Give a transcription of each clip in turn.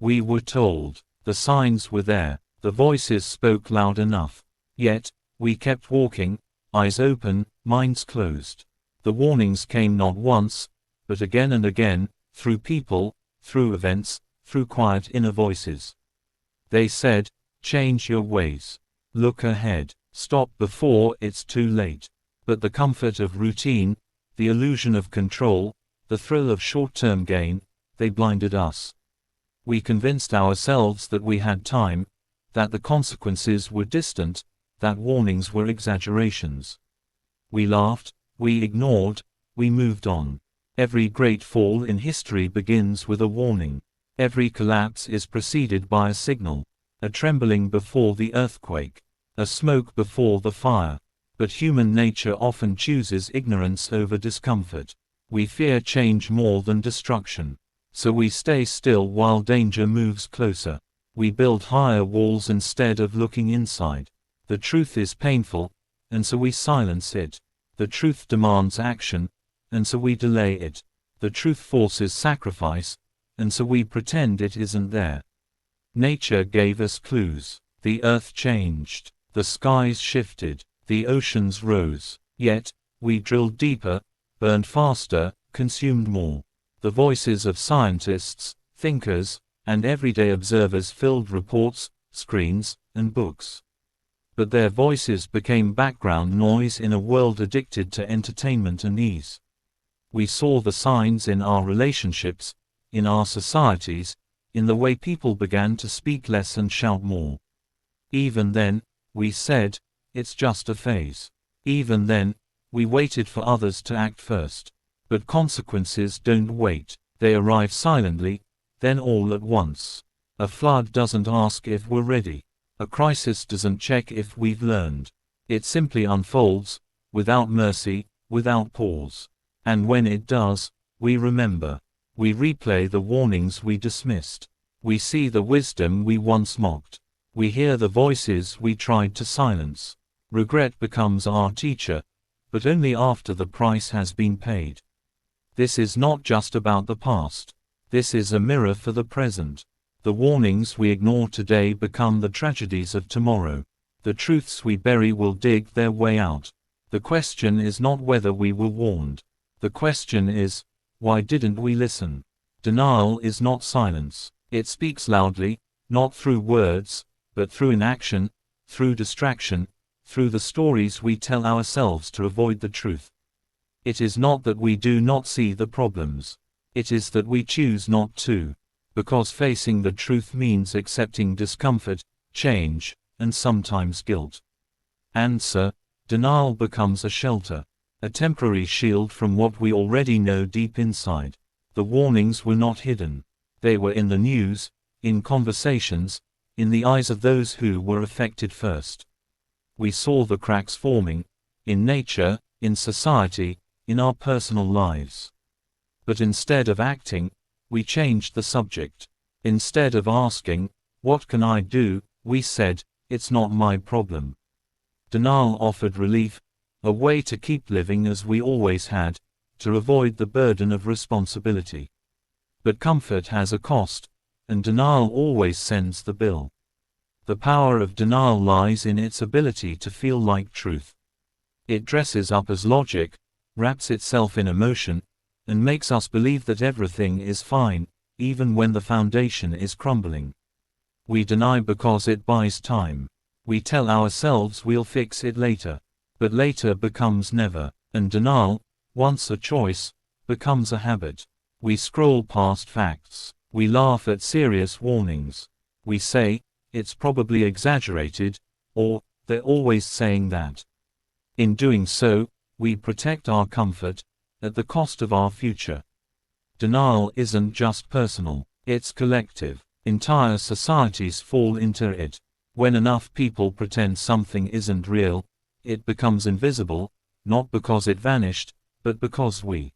We were told. The signs were there. The voices spoke loud enough. Yet, we kept walking, eyes open, minds closed. The warnings came not once, but again and again, through people, through events, through quiet inner voices. They said, change your ways. Look ahead. Stop before it's too late. But the comfort of routine, the illusion of control, the thrill of short-term gain, they blinded us. We convinced ourselves that we had time, that the consequences were distant, that warnings were exaggerations. We laughed, we ignored, we moved on. Every great fall in history begins with a warning. Every collapse is preceded by a signal. A trembling before the earthquake. A smoke before the fire. But human nature often chooses ignorance over discomfort. We fear change more than destruction. So we stay still while danger moves closer. We build higher walls instead of looking inside. The truth is painful, and so we silence it. The truth demands action, and so we delay it. The truth forces sacrifice, and so we pretend it isn't there. Nature gave us clues. The earth changed. The skies shifted. The oceans rose. Yet, we drilled deeper, burned faster, consumed more. The voices of scientists, thinkers, and everyday observers filled reports, screens, and books. But their voices became background noise in a world addicted to entertainment and ease. We saw the signs in our relationships, in our societies, in the way people began to speak less and shout more. Even then, we said, it's just a phase. Even then, we waited for others to act first. But consequences don't wait. They arrive silently, then all at once. A flood doesn't ask if we're ready. A crisis doesn't check if we've learned. It simply unfolds, without mercy, without pause. And when it does, we remember. We replay the warnings we dismissed. We see the wisdom we once mocked. We hear the voices we tried to silence. Regret becomes our teacher, but only after the price has been paid. This is not just about the past. This is a mirror for the present. The warnings we ignore today become the tragedies of tomorrow. The truths we bury will dig their way out. The question is not whether we were warned. The question is, why didn't we listen? Denial is not silence. It speaks loudly, not through words, but through inaction, through distraction, through the stories we tell ourselves to avoid the truth. It is not that we do not see the problems. It is that we choose not to. Because facing the truth means accepting discomfort, change, and sometimes guilt. Answer: denial becomes a shelter. A temporary shield from what we already know deep inside. The warnings were not hidden. They were in the news, in conversations, in the eyes of those who were affected first. We saw the cracks forming, in nature, in society, in our personal lives. But instead of acting, we changed the subject. Instead of asking, what can I do, we said, it's not my problem. Denial offered relief, a way to keep living as we always had, to avoid the burden of responsibility. But comfort has a cost, and denial always sends the bill. The power of denial lies in its ability to feel like truth. It dresses up as logic, wraps itself in emotion, and makes us believe that everything is fine, even when the foundation is crumbling. We deny because it buys time. We tell ourselves we'll fix it later. But later becomes never, and denial, once a choice, becomes a habit. We scroll past facts. We laugh at serious warnings. We say, it's probably exaggerated, or, they're always saying that. In doing so, we protect our comfort, at the cost of our future. Denial isn't just personal, it's collective. Entire societies fall into it. When enough people pretend something isn't real, it becomes invisible, not because it vanished, but because we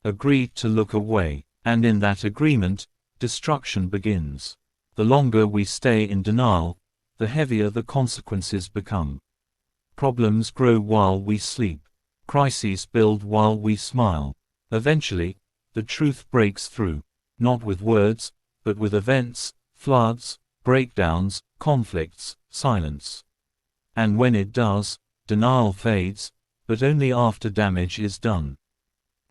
agreed to look away. And in that agreement, destruction begins. The longer we stay in denial, the heavier the consequences become. Problems grow while we sleep. Crises build while we smile. Eventually, the truth breaks through. Not with words, but with events, floods, breakdowns, conflicts, silence. And when it does, denial fades, but only after damage is done.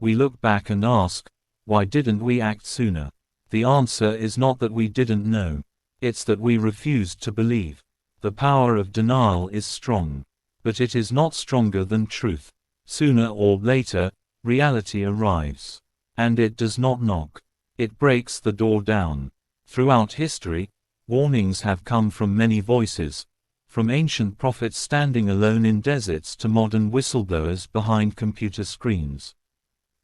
We look back and ask, why didn't we act sooner? The answer is not that we didn't know. It's that we refused to believe. The power of denial is strong. But it is not stronger than truth. Sooner or later, reality arrives. And it does not knock. It breaks the door down. Throughout history, warnings have come from many voices, from ancient prophets standing alone in deserts to modern whistleblowers behind computer screens.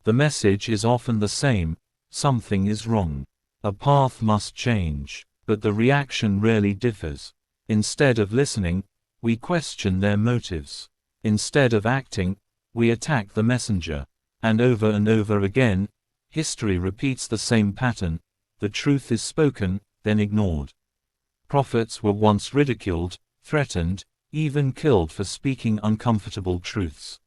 The message is often the same: something is wrong. A path must change. But the reaction rarely differs. Instead of listening, we question their motives. Instead of acting, we attack the messenger. And over again, history repeats the same pattern. The truth is spoken, then ignored. Prophets were once ridiculed, threatened, even killed for speaking uncomfortable truths.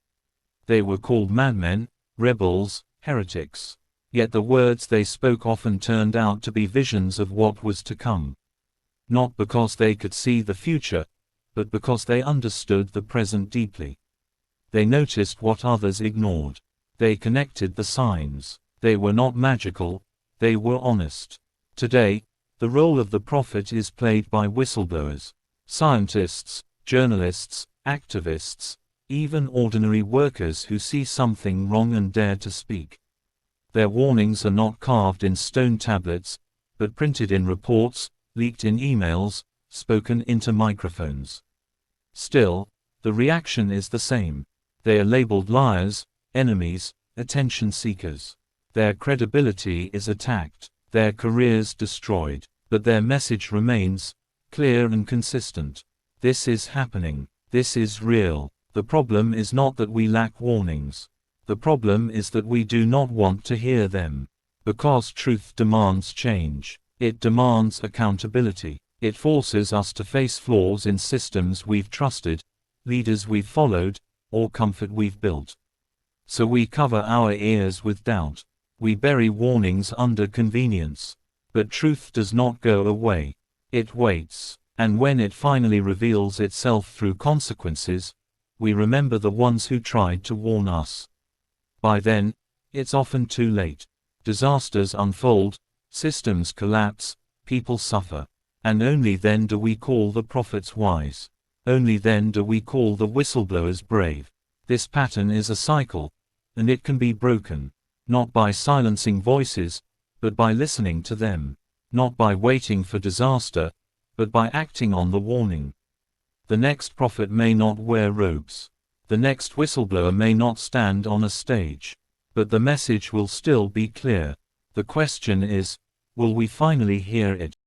They were called madmen, rebels, heretics. Yet the words they spoke often turned out to be visions of what was to come. Not because they could see the future, but because they understood the present deeply. They noticed what others ignored. They connected the signs. They were not magical, they were honest. Today, the role of the prophet is played by whistleblowers. Scientists, journalists, activists, even ordinary workers who see something wrong and dare to speak. Their warnings are not carved in stone tablets, but printed in reports, leaked in emails, spoken into microphones. Still, the reaction is the same. They are labeled liars, enemies, attention seekers. Their credibility is attacked, their careers destroyed, but their message remains clear and consistent. This is happening. This is real. The problem is not that we lack warnings. The problem is that we do not want to hear them. Because truth demands change. It demands accountability. It forces us to face flaws in systems we've trusted, leaders we've followed, or comfort we've built. So we cover our ears with doubt. We bury warnings under convenience. But truth does not go away. It waits. And when it finally reveals itself through consequences, we remember the ones who tried to warn us. By then, it's often too late. Disasters unfold, systems collapse, people suffer. And only then do we call the prophets wise. Only then do we call the whistleblowers brave. This pattern is a cycle, and it can be broken. Not by silencing voices, but by listening to them. Not by waiting for disaster, but by acting on the warning. The next prophet may not wear robes. The next whistleblower may not stand on a stage. But the message will still be clear. The question is, will we finally hear it?